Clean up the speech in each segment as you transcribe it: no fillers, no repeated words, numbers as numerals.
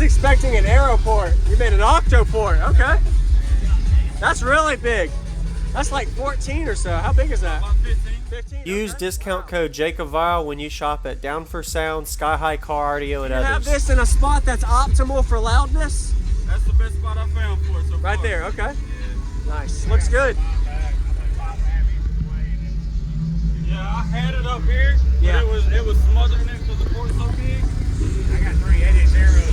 expecting an aeroport. You made an octoport. Okay. That's really big. That's like 14 or so. How big is that? About 15. 15. Use Okay. discount code JACOBVIRAL when you shop at Down for Sound, Sky High Car Audio, and You others. have this in a spot that's optimal for loudness? That's the best spot I found for it so far. Right there, okay. Nice. Looks good. Yeah, I had it up here. Yeah. But it was smothering it because the port's so big. I got 3 8-inch arrows.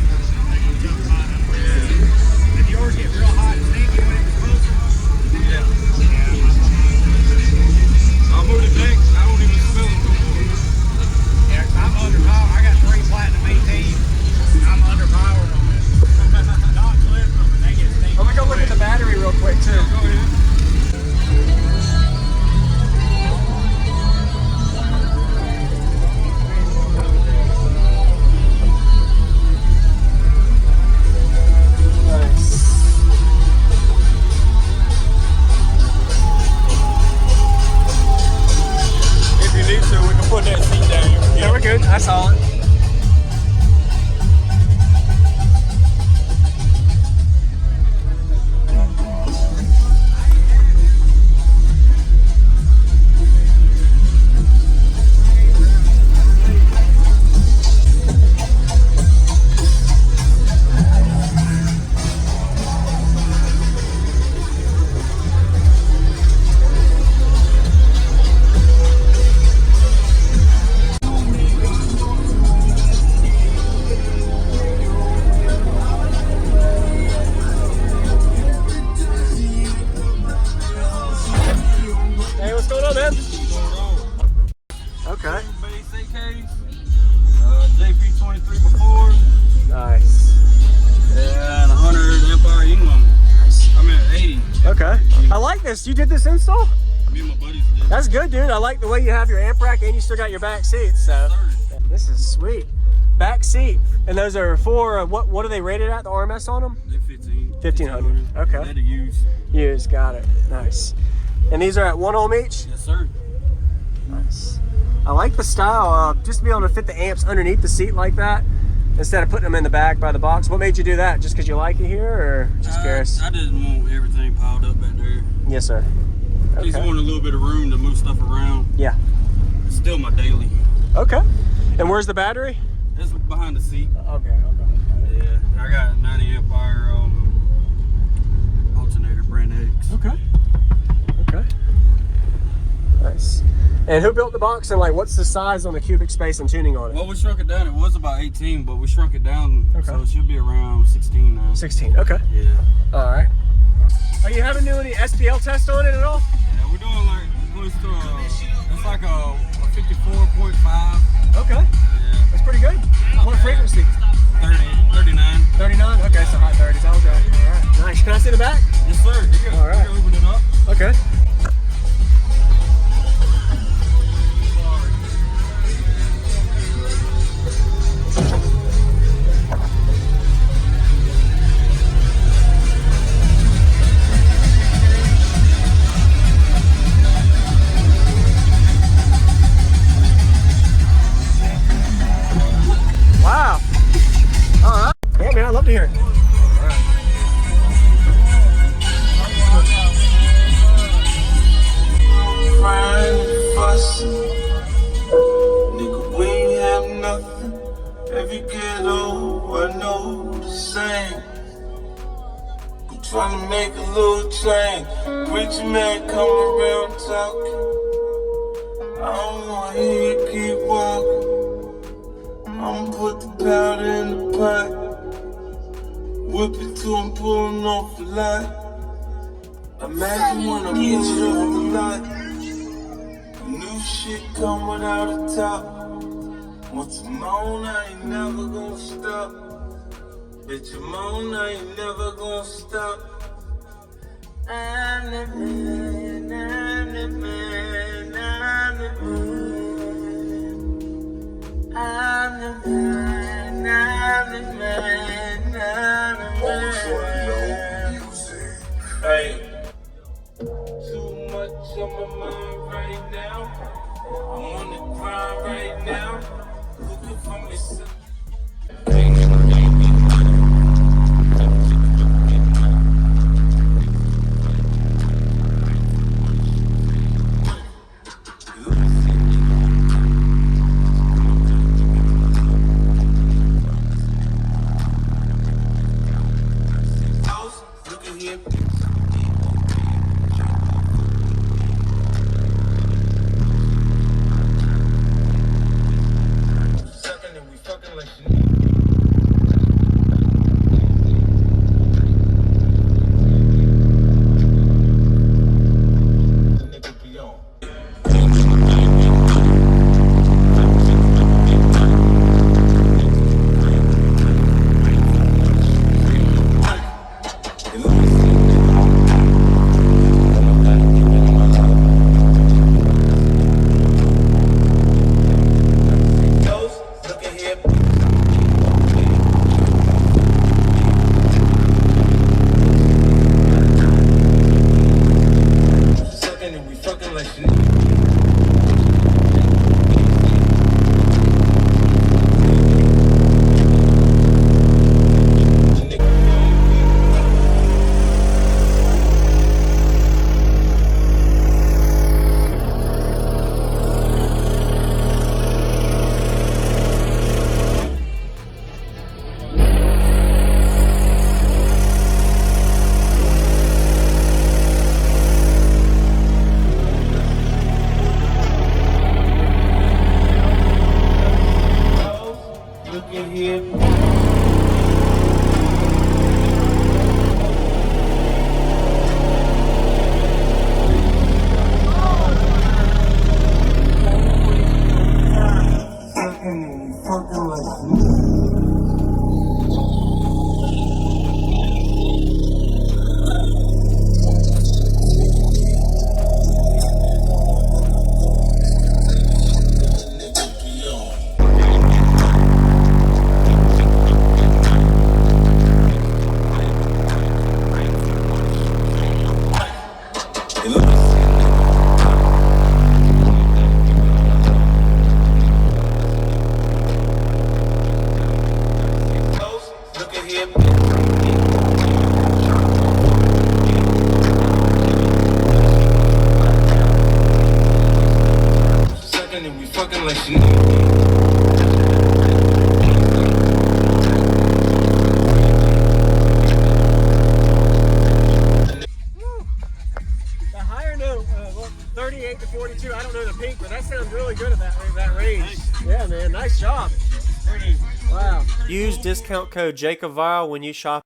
Did yours get real hot and stinky when it was closer? Yeah. I'll move it back. I don't even smell it no more. Yeah, I'm underpowered. I got 3 platinum 18. I'm underpowered on it. Not clipped them and they get stinky. Let me go look at the battery real quick too. Go ahead. Put that seat down. Yeah, we're good. That's all. Hey, what's going on, man? Okay. Base AK, JP23 before, Nice. and 100 amp hour England. I'm at 80. Okay. I like this. You did this install? Me and my buddies did. That's good, dude. I like the way you have your amp rack and you still got your back seats. So this is sweet. Back seat. And those are for what are they rated at? The RMS on them? They're 15. 1500. Okay. They're to use. Used. Got it. Nice. And these are at 1 ohm each? Yes, sir. Nice. I like the style. Just to be able to fit the amps underneath the seat like that instead of putting them in the back by the box. What made you do that? Just because you like it here, or just curious? I didn't want everything piled up back there. Yes, sir. I just Okay. wanted a little bit of room to move stuff around. Yeah. It's still my daily. Okay. And where's the battery? It's behind the seat. Okay. Yeah, I got 90 amp hour alternator, brand X. Okay. Okay. Nice. And who built the box, and like what's the size on the cubic space and tuning on it? Well, we shrunk it down. It was about 18, but we shrunk it down, Okay. so it should be around 16 now. 16. Okay. Yeah. All right. Are you having to do any SPL test on it at all? Yeah, we're doing like close to it's like a 54.5. Okay. Yeah. That's pretty good. What frequency? 39. 39? Okay, so high 30s. I'll go. All right. Nice. Can I see the back? Yes, sir. You can, All right. you can open it up. Okay. Wow. All right. Yeah, man, I'd love to hear it. Nigga, we ain't have nothing. Every ghetto I know the same. We tryna make a little change. Preacher man come around talking. I don't wanna hear you keep walking. I'ma put the powder in the pot. Whip it till I'm pulling off the lot. Imagine when I get you off the lot. New shit come without a top. Once I'm on, I ain't never gonna stop. Bitch, I'm on, I ain't never gonna stop. I'm the man, I'm the man, I'm the man. I'm the man, I'm the man, I'm the man. Hey. Too much on my mind right now. I'm on the grind right now. Looking for me some. fucking and we fucking like she know. The higher note, 38 to 42. I don't know the peak, but that sounds really good at that range. Yeah, man, nice job. Wow. Use discount code JACOBVIRAL when you shop